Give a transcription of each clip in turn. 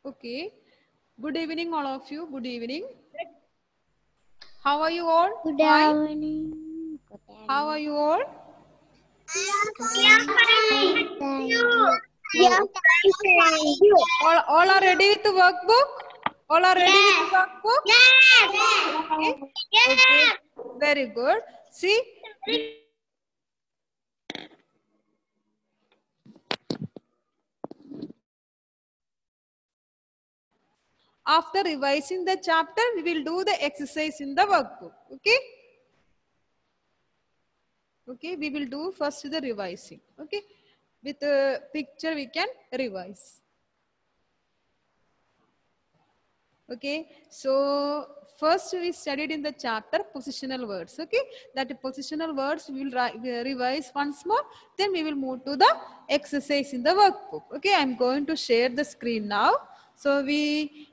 Okay. Good evening, all of you. Good evening. How are you all? Good Fine? evening. How are you all? All are ready with the workbook? All are ready with the workbook? Okay. Okay. Very good. See? After revising the chapter, we will do the exercise in the workbook. Okay? Okay, we will do first the revising. Okay? With a picture, we can revise. Okay, so first we studied in the chapter positional words. Okay, that positional words we will revise once more. Then we will move to the exercise in the workbook. Okay, I'm going to share the screen now. So we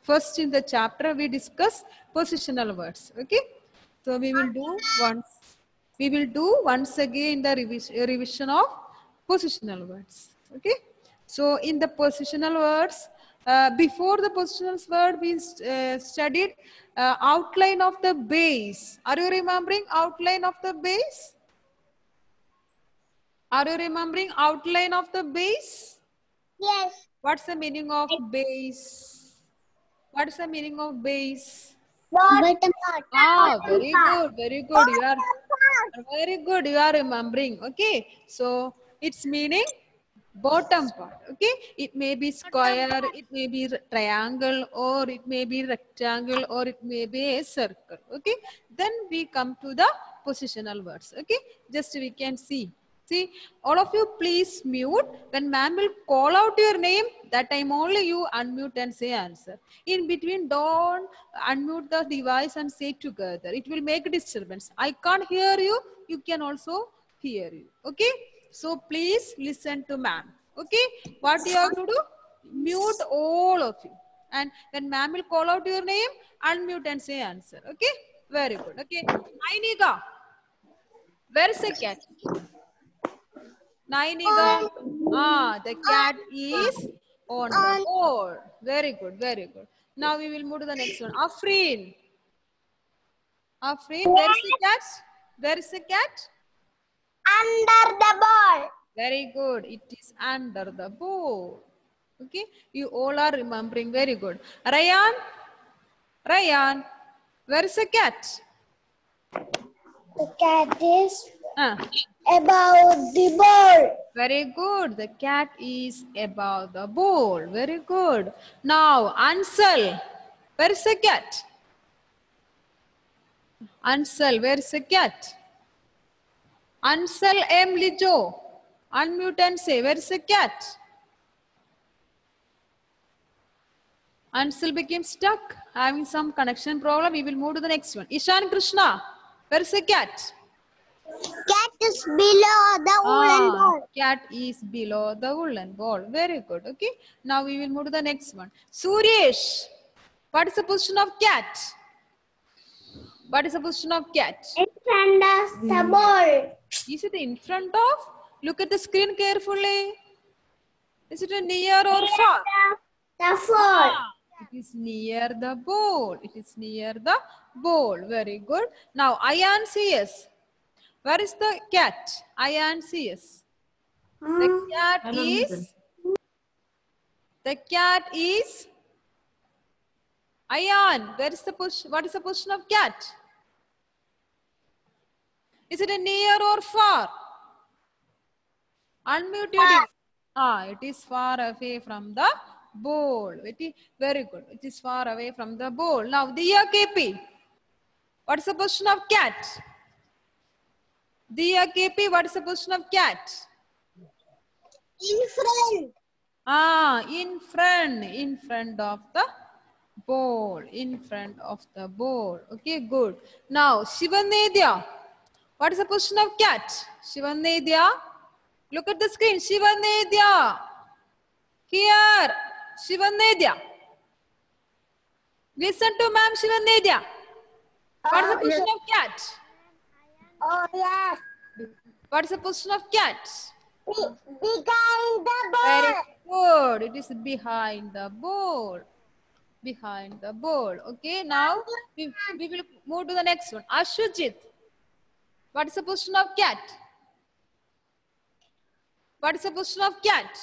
first in the chapter we discuss positional words. Okay, so we will do once again the revision of positional words. Okay, so in the positional words, before the positional word we studied outline of the base. Are you remembering outline of the base? Are you remembering outline of the base? Yes. What's the meaning of base? What is the meaning of base? Bottom Ah, very good, very good. You are very good. You are remembering. Okay, so its meaning bottom part. Okay, it may be square, it may be triangle, or it may be rectangle, or it may be a circle. Okay, then we come to the positional words. Okay, just we can see. See, all of you please mute. When ma'am will call out your name, that time only you unmute and say answer. In between, don't unmute the device and say together. It will make a disturbance. I can't hear you. You can also hear you. Okay? So please listen to ma'am. Okay? What you have to do? Mute all of you. And when ma'am will call out your name, unmute and say answer. Okay? Very good. Okay. Nainika, where is the cat? Nainika. Ah, the cat is on the board. Very good, very good. Now we will move to the next one. Afreen. Afreen, where is the cat? Where is the cat? Under the ball. Very good. It is under the board. Okay, you all are remembering. Very good. Ryan, Ryan, where is the cat? The cat is Ah. above the ball. Very good. The cat is above the bowl. Very good. Now, Ansel. Where is the cat? Ansel, where is the cat? Ansel M. Lijo. Unmute and say, where is the cat? Ansel became stuck, having some connection problem. We will move to the next one. Ishan Krishna. Where is the cat? Cat is below the woolen ball. Cat is below the woolen ball. Very good. Okay. Now we will move to the next one. Suresh. What is the position of cat? What is the position of cat? In front of the ball. Is it in front of? Look at the screen carefully. Is it near or far? The ball. It is near the bowl. It is near the bowl. Very good. Now, Ayan CS. Where is the cat? Ayan CS. The cat is. The cat is. Ayan, where is the position? What is the position of cat? Is it near or far? Unmuted. It is far away from the bowl. Very good. It is far away from the bowl. Now, Diya KP. What is the position of cat? Diya KP, what is the position of cat? In front. In front of the bowl. In front of the bowl. Okay, good. Now, Shivanedya. What is the position of cat? Shivanedya. Look at the screen. Shivanedya. Here. Shivanedya. Listen to ma'am Shivanedya. What is the position of cat? Oh, yes. What is the position of cat? Behind the Very ball. good. It is behind the ball. Behind the ball. Okay, now we will move to the next one. Ashujit. What is the position of cat? What is the position of cat?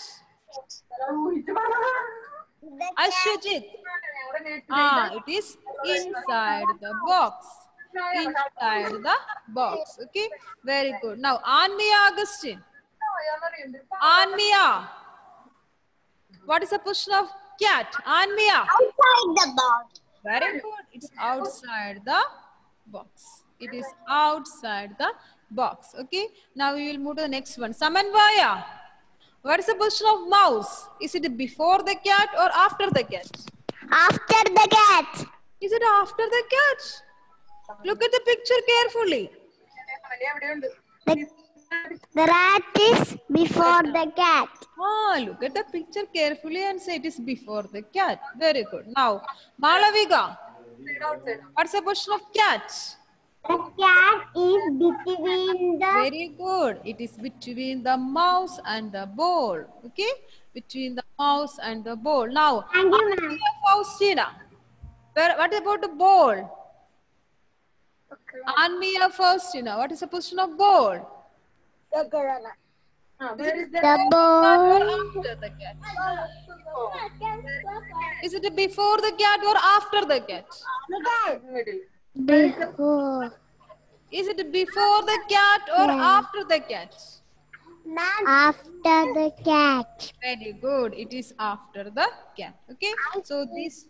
The Ashujit. It is inside the box. Inside the box. Okay, very good. Now, Anmia Augustine. Anmia. What is the position of cat? Anmia. outside the ball. Very good. It's outside the box. It is outside the box. Okay. Now we will move to the next one. Samanvaya. What is the position of mouse? Is it before the cat or after the cat? After the cat. Is it after the cat? Look at the picture carefully. The rat is before the cat. Look at the picture carefully and say it is before the cat. Very good. Now, Malavika. What's the position of cat? The cat is between the Very good. It is between the mouse and the ball. Okay? Between the mouse and the ball. Now, Thank you, ma'am. Anmia Faustina. What about the ball? Anmia Faustina. What is the position of ball? the Cat ball. or after the cat? Is it before the cat or after the cat? Before. Is it before the cat or after the cat? After the cat. Very good. It is after the cat. Okay. So these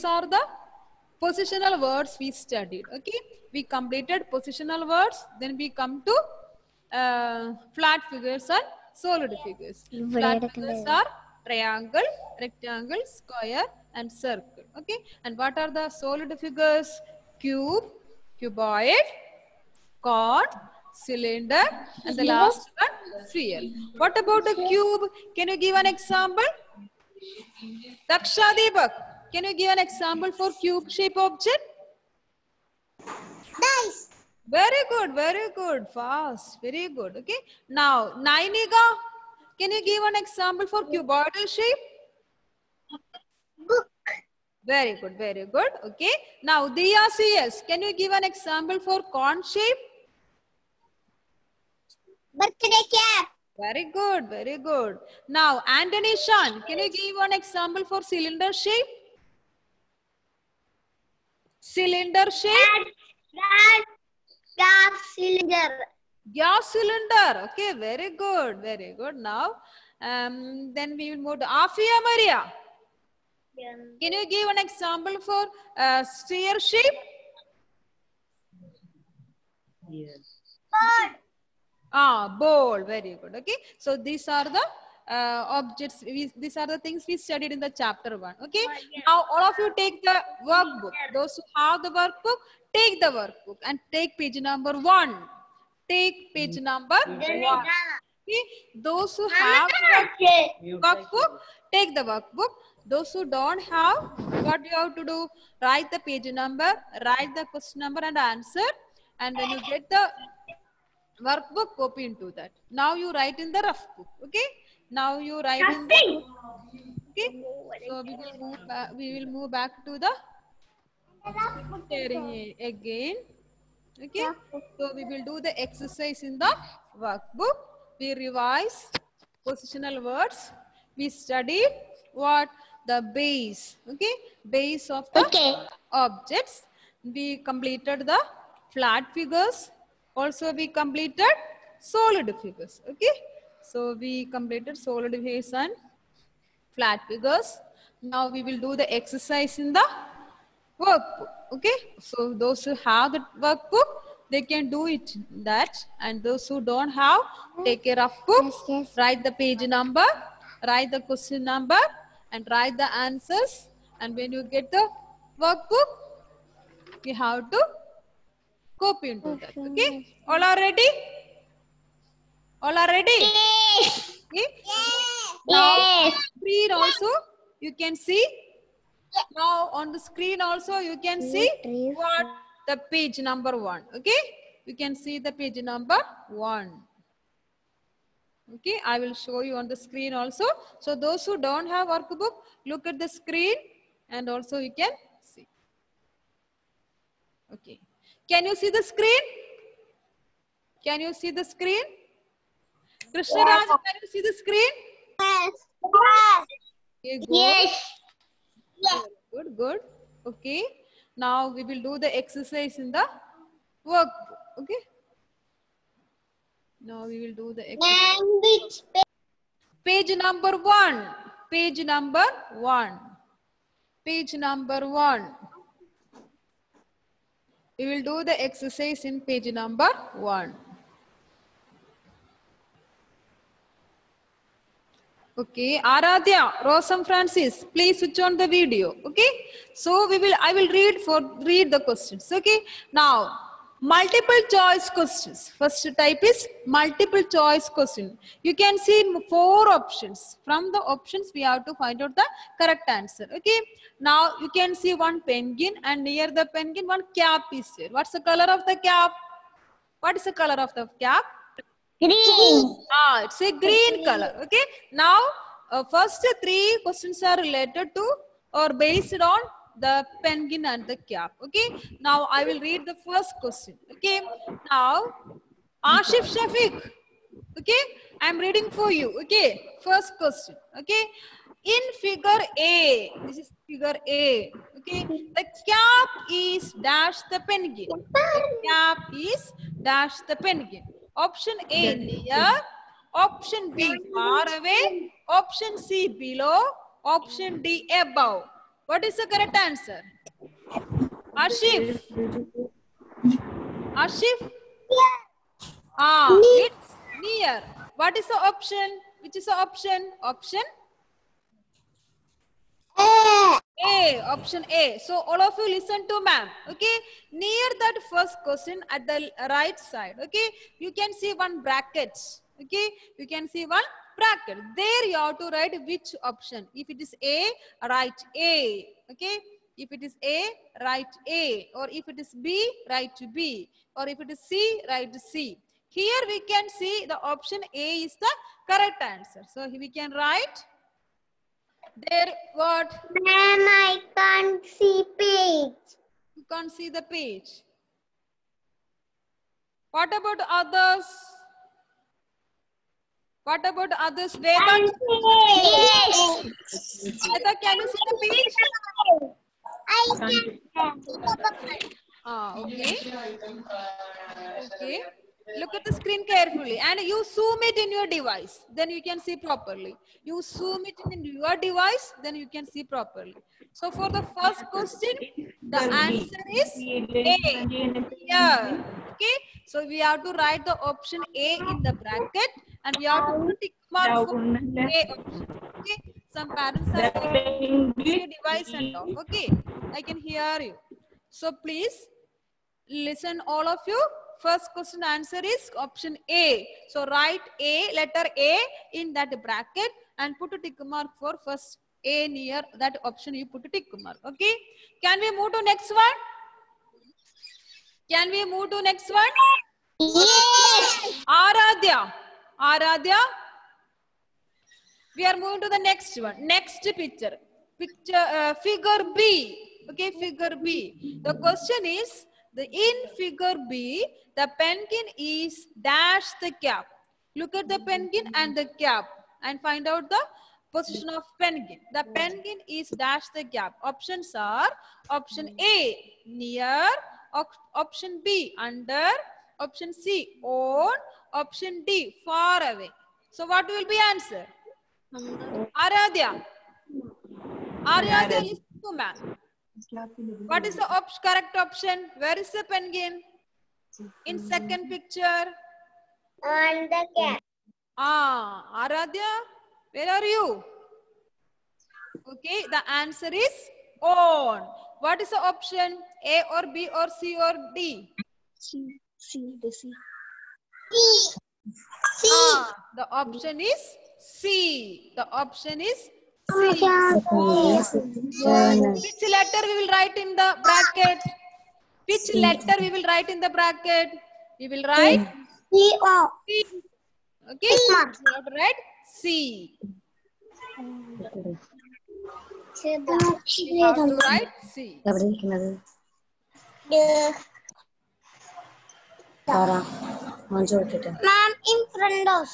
are the positional words we studied. Okay. We completed positional words. Then we come to flat figures and solid figures. Flat figures are triangle, rectangle, square, and circle. Okay. And what are the solid figures? Cube, cuboid, cone, cylinder, and the last one, sphere. What about a cube? Can you give an example? Daksha Deepak, can you give an example for cube shape object? Nice. Very good, fast, very good. Okay. Now, Nainika, can you give an example for cuboidal shape? Book. Very good. Okay. Now, Diya CS, can you give an example for cone shape? Birthday cap. Very good. Now, Anthony Shan, can you give one example for cylinder shape? Cylinder shape? Gas cylinder. Gas cylinder. Okay, very good. Now, then we will move to Afia Maria. Can you give an example for sphere shape? Ball. Very good. Okay. So these are the objects. These are the things we studied in the chapter 1. Okay. Now all of you take the workbook. Those who have the workbook, take the workbook and take page number 1. Take page number 1. Okay. Those who have the workbook, take the workbook. Those who don't have, what you have to do? Write the page number, write the question number and answer. And when you get the workbook, copy into that. Now you write in the rough book. Okay. Now you write in the. Okay. So we will move back to the sharing again. Okay. So we will do the exercise in the workbook. We revise positional words. We studied what the base. Okay. Base of the objects. We completed the flat figures. Also, we completed solid figures. Okay. So we completed solid figures and flat figures. Now we will do the exercise in the workbook. Okay. So those who have the workbook, they can do it that. And those who don't have, take a rough book, write the page number, write the question number, and write the answers. And when you get the workbook, you have to copy into that. Okay. All are ready? All are ready? Yes. Okay. Now, screen also you can see. Now on the screen also you can see what the page number 1. Okay. You can see the page number 1. Okay, I will show you on the screen also. So those who don't have workbook, look at the screen and also you can see. Okay. Can you see the screen? Can you see the screen? Krishna Raj, can you see the screen? Yes. Okay, good. Yes. Good, good. Okay. Now we will do the exercise in the workbook. Okay. Now we will do the exercise. Language. Page number 1. Page number 1. Page number 1. We will do the exercise in page number 1. Okay, Aradhya, Rosam Francis, please switch on the video. Okay, so I will read the questions. Okay, now multiple choice questions. First type is multiple choice question. You can see 4 options. From the options, we have to find out the correct answer. Okay, now you can see one penguin, and near the penguin, one cap is there. What's the color of the cap? What is the color of the cap? Green. It's a green color. Okay. Now, first 3 questions are related to or based on the penguin and the cap. Okay. Now, I will read the first question. Okay. Now, Ashif Shafiq. Okay. I am reading for you. Okay. First question. Okay. In figure A, this is figure A. Okay. The cap is dash the penguin. The cap is dash the penguin. Option A near, option B far away, option C below, option D above. What is the correct answer? Ashif? Ashif? It's near. What is the option? Which is the option? Option A, option A. So all of you listen to ma'am. Okay, near that first question at the right side. Okay, you can see one bracket. Okay, you can see one bracket. There you have to write which option. If it is A, write A. Okay, if it is A, write A. Or if it is B, write B. Or if it is C, write C. Here we can see the option A is the correct answer. So we can write there what? Ma'am, I can't see page. You can't see the page. What about others? What about others? Vedant? Yes. Veda, can you see the page? I can. Okay. Okay. Look at the screen carefully and you zoom it in your device. Then you can see properly. You zoom it in your device, then you can see properly. So for the first question, the answer is A. Here. Okay. So we have to write the option A in the bracket and we have to put tick mark for A option. Okay. Some parents are taking your device and off. Okay. I can hear you. So please listen all of you. First question answer is option A. So write A, letter A in that bracket and put a tick mark for first A near that option you put a tick mark. Okay. Can we move to next one? Can we move to next one? Yes. Aradhya. Aradhya. We are moving to the next one. Next picture. Figure B. Okay, figure B. The question is, in figure B, the penguin is dash the cap. Look at the penguin and the cap and find out the position of penguin. The penguin is dash the cap. Options are option A, near, option B, under, option C, on, option D, far away. So what will be answer? Aradhya. Aradhya, listen to ma'am. What is the correct option? Where is the penguin? In second picture. On the cap. Aradhya, where are you? Okay, the answer is on. What is the option? A or B or C or D? C. C. The option is C. The option is C. Which letter we will write in the bracket? Which letter we will write in the bracket? We will write C. O. C. Okay, you have to write C. You have to write C. Ma'am, in front of.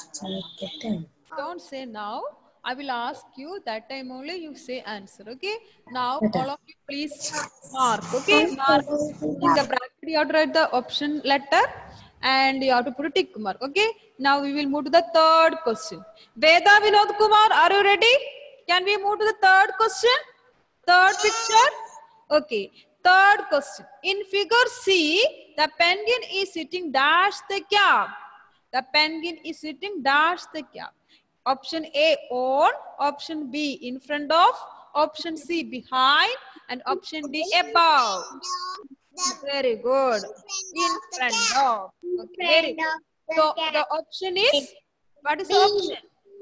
Don't say now. I will ask you that time only you say answer. Okay. Now all of you please mark. Okay. Mark in the bracket. You have to write the option letter and you have to put a tick mark. Okay. Now we will move to the third question. Veda Vinod Kumar, are you ready? Can we move to the third question? Third picture. Okay. Third question. In figure C, the penguin is sitting dash the cap. The penguin is sitting dash the cap. Option A on, option B in front of, option C behind, and option D above. Very good. In front of. Okay, very good. So the option is, what is the option?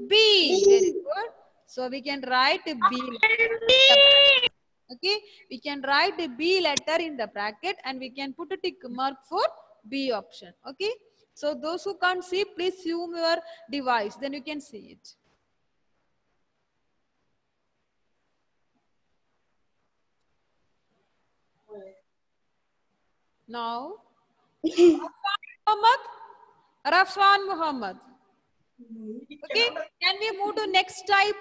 B. Very good. So we can write B letter in the bracket. Okay, we can write a B letter in the bracket and we can put a tick mark for B option. Okay, so those who can't see, please zoom your device, then you can see it. Now, Rafan Muhammad. Okay, can we move to next type?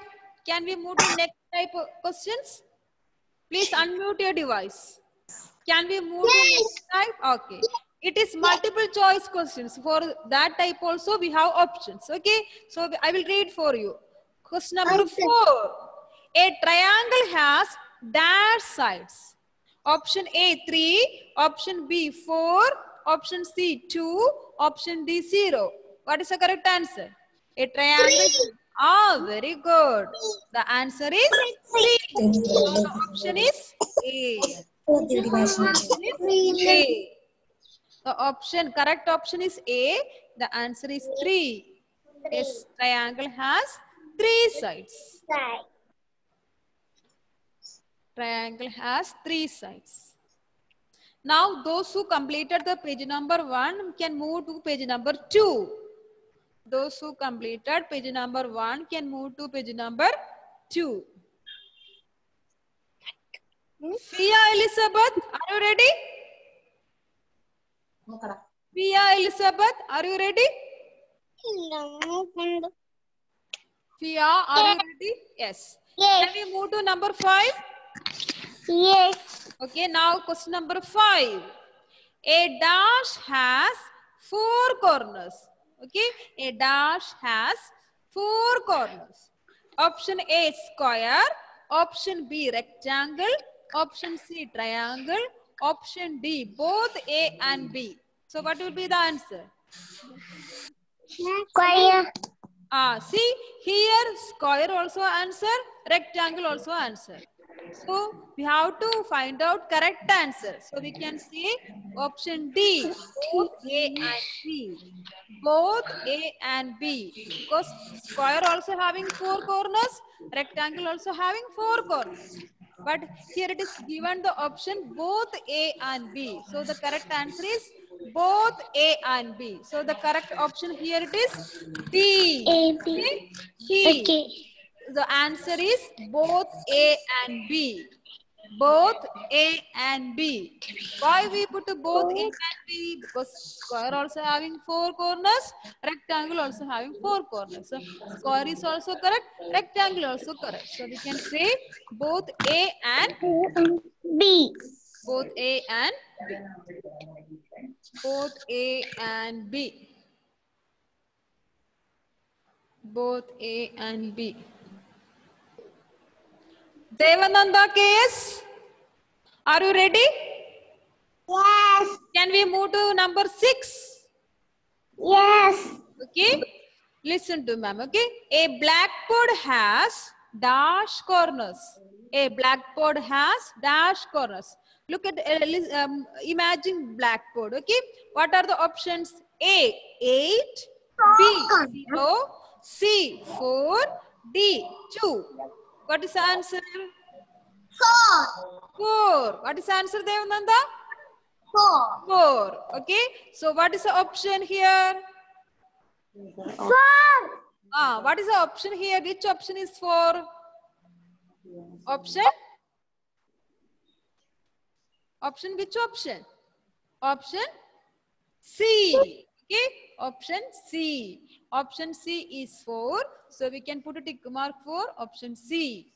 Can we move to next type of questions? Please unmute your device. Can we move to next type? Okay. It is multiple choice questions. For that type also we have options. Okay. So I will read for you. Question number 4. A triangle has dash sides. Option A 3, option B 4, option C 2, option D 0. What is the correct answer? A triangle. Ah, very good. The answer is 3. So the option is A. A. The option, correct option is A. The answer is 3. Yes, triangle has 3 sides. Triangle has 3 sides. Now those who completed the page number 1 can move to page number 2. Those who completed page number 1 can move to page number 2. Fia Elizabeth, are you ready? Fia Elizabeth, are you ready? Fia, are you ready? Yes. Can we move to number 5? Yes. Okay, now question number 5. A dash has 4 corners. Okay, a dash has 4 corners. Option A square, option B rectangle, option C triangle, option D both A and B. So what will be the answer? Square. See here square also answer, rectangle also answer. So we have to find out correct answer. So we can say option D, both A and B. Both A and B. Because square also having 4 corners, rectangle also having 4 corners. But here it is given the option both A and B. So the correct answer is both A and B. So the correct option here it is D. Okay? D. Okay. The answer is both A and B. Both A and B. Why we put both A and B? Because square also having 4 corners, rectangle also having 4 corners. So square is also correct, rectangle also correct. So we can say both A and B. both A and B. Both A and B. Both A and B. Devananda KS, are you ready? Yes. Can we move to number 6? Yes. Okay. Listen to ma'am. Okay. A blackboard has dash corners. A blackboard has dash corners. Look at, imagine blackboard. Okay. What are the options? A, 8. B, 0. C, 4. D, 2. What is the answer? 4. 4. What is the answer, Devananda? 4. 4. Okay. So what is the option here? Four. What is the option here? Which option is 4? Option? Option, which option? Option C. Okay, option C. Option C is 4. So we can put a tick mark for option C.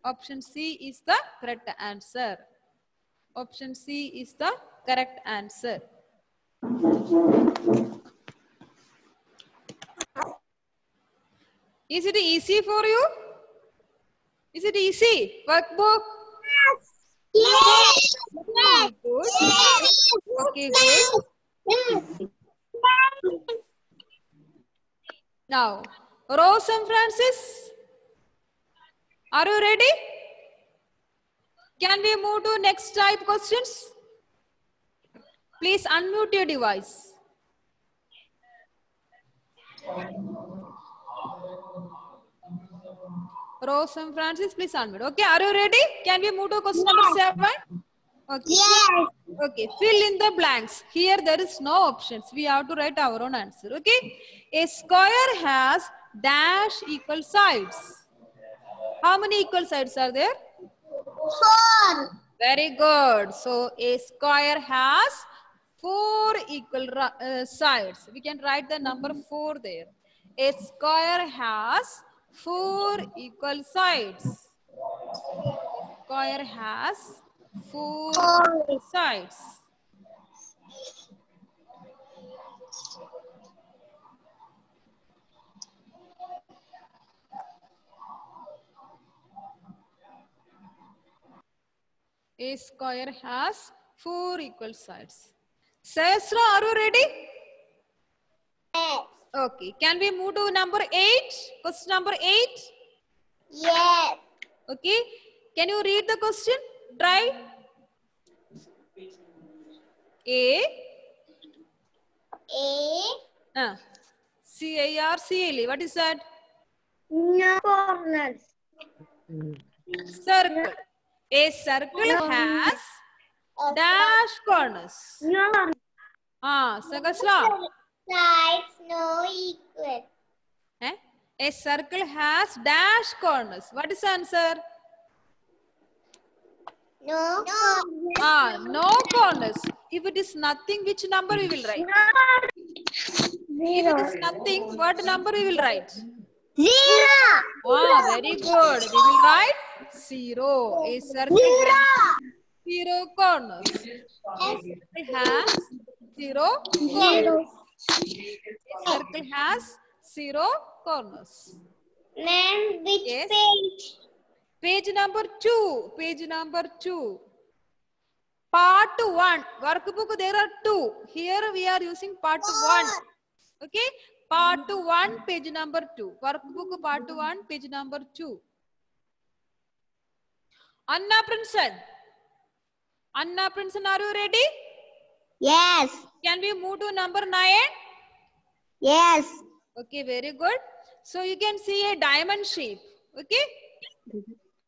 Option C is the correct answer. Option C is the correct answer. Is it easy for you? Is it easy? Workbook? Yes. Good. Okay, good. Now, Rose and Francis, are you ready? Can we move to next type questions? Please unmute your device. Rose and Francis, please unmute. Okay, are you ready? Can we move to question number 7? Okay. Yes. Okay, fill in the blanks. Here there is no options. We have to write our own answer. Okay. A square has dash equal sides. How many equal sides are there? 4. Very good. So a square has 4 equal sides. We can write the number 4 there. A square has 4 equal sides. Square has 4 equal sides. A square has 4 equal sides. Sahasra, are you ready? Yes. Okay. Can we move to number 8? Question number 8. Yes. Okay. Can you read the question? Try. A. C-A-R-C-L-E. What is that? No corners. Circle. A circle has dash corners. No. Sahasra. Sides no equal. A circle has dash corners. What is the answer? No. No corners. If it is nothing, which number we will write? If it is nothing, what number we will write? 0. Very good. We will write 0. A circle has 0 corners. A circle has 0 corners. A circle has 0 corners. Ma'am, which Yes. page? Page number 2. Page number 2. Part 1. Workbook, there are 2. Here we are using part 1. Okay. Part 1, page number 2. Workbook part 1, page number 2. Anna Princeton. Anna Princeton, are you ready? Yes. Can we move to number 9? Yes. Okay, very good. So you can see a diamond shape. Okay.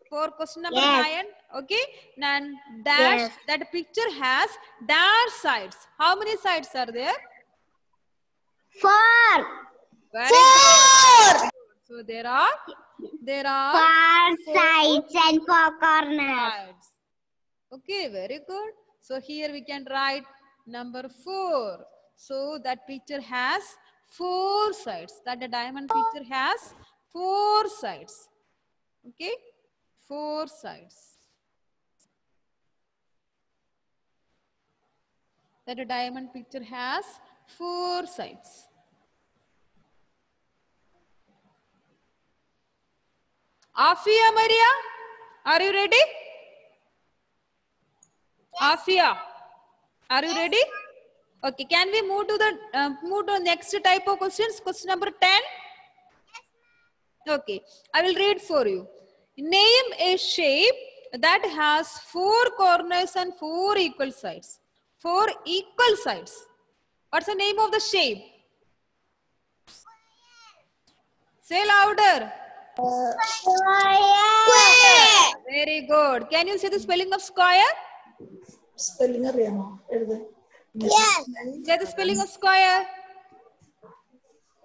For question number 9. Okay. And dash, that picture has dash sides. How many sides are there? 4. Very good. So there are 4 sides and 4 corners. sides. Okay, very good. So here we can write number 4. So that picture has 4 sides. That the diamond picture has 4 sides. Okay, 4 sides. That a diamond picture has 4 sides. Afia Maria, are you ready? Afia, are you ready? Okay, can we move to the next type of questions? Question number 10. Okay, I will read for you. Name a shape that has 4 corners and 4 equal sides. 4 equal sides. What's the name of the shape? Say louder. Square. Very good. Can you say the spelling of square? Spelling അറിയാമോ? എഴുത്. Yes. Say the spelling of square.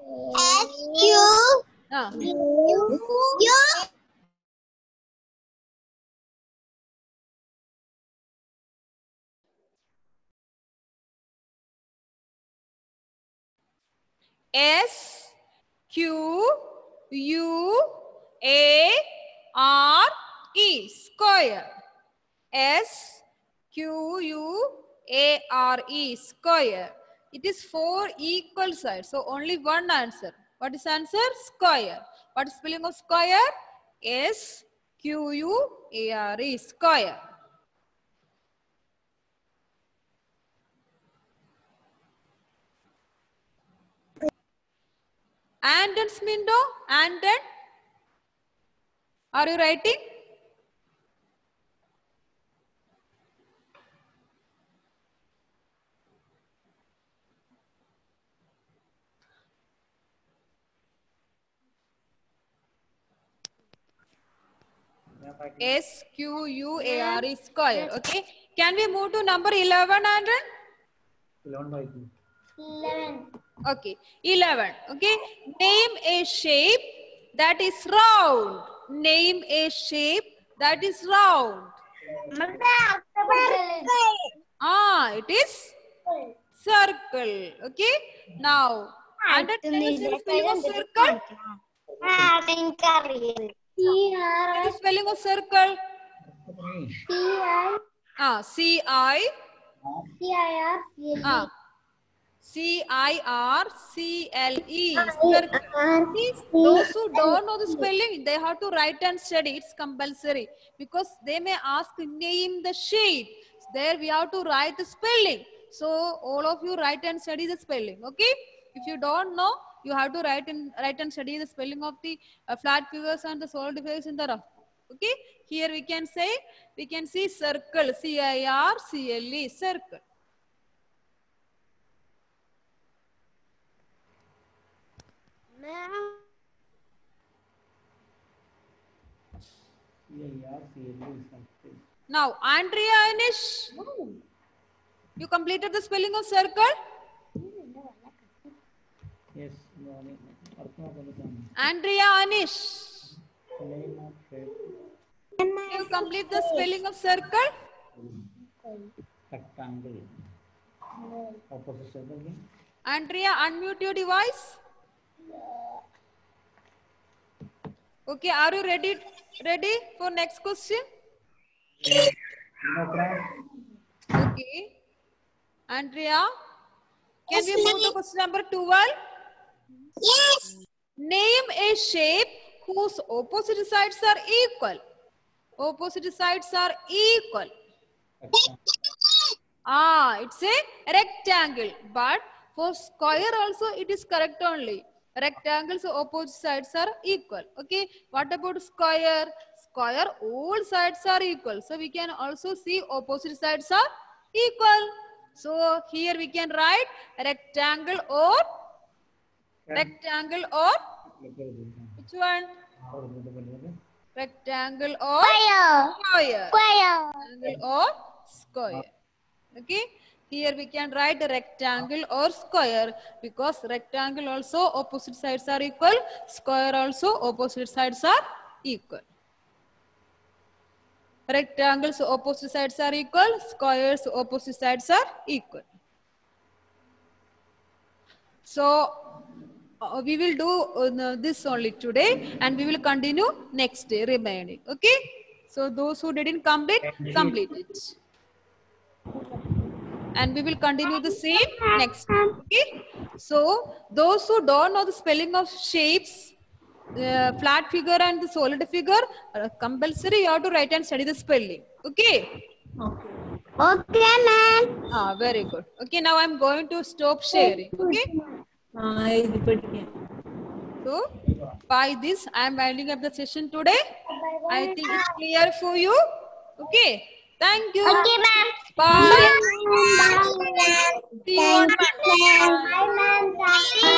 SQ Ah. U S Q U A R E square. S Q U A R E square. It is 4 equal sides. So only one answer. What is answer? Square. What is spelling of square? S Q U A R E square. Anton's window. Anton. Are you writing? S Q U A R E square. Okay. Can we move to number 11, Anton? 11 by 2. 11. Okay. 11. Okay. Name a shape that is round. Name a shape that is round. It is circle. Okay. Now, Anton, can you say the spelling of circle? Say the spelling of circle. C-I. C-I-R-C-L-E. Circle. See, those who don't know the spelling, they have to write and study. It's compulsory because they may ask name the shape. There we have to write the spelling. So all of you write and study the spelling. Okay. If you don't know, you have to write and study the spelling of the flat figures and the solid figures in the rough. Okay. Here we can see circle. C-I-R-C-L-E. Circle. Now, Andrea Anish, you completed the spelling of circle? Yes. Andrea Anish, you complete the spelling of circle? Rectangle. Opposite side again. Andrea, unmute your device. Okay, are you ready for next question? No class. Okay. Andrea, can we move to question number 12? Yes. Name a shape whose opposite sides are equal. Opposite sides are equal. It's a rectangle. But for square also it is correct only. Rectangles opposite sides are equal. Okay. What about square? Square all sides are equal. So we can also see opposite sides are equal. So here we can write rectangle or which one? Rectangle or square. Rectangle or square. Okay. Here we can write a rectangle or square because rectangle also opposite sides are equal. Square also opposite sides are equal. Rectangles opposite sides are equal. Squares opposite sides are equal. So we will do this only today and we will continue next day remaining. Okay. So those who didn't complete it. And we will continue the same next time. Okay. So those who don't know the spelling of shapes, flat figure and the solid figure, compulsory you have to write and study the spelling. Okay. Okay, ma'am. Very good. Okay, now I'm going to stop sharing. Okay. So by this I am winding up the session today. I think it's clear for you. Okay. Thank you. Okay, ma'am. Bye. Bye, ma'am. See you on Monday. Bye, ma'am.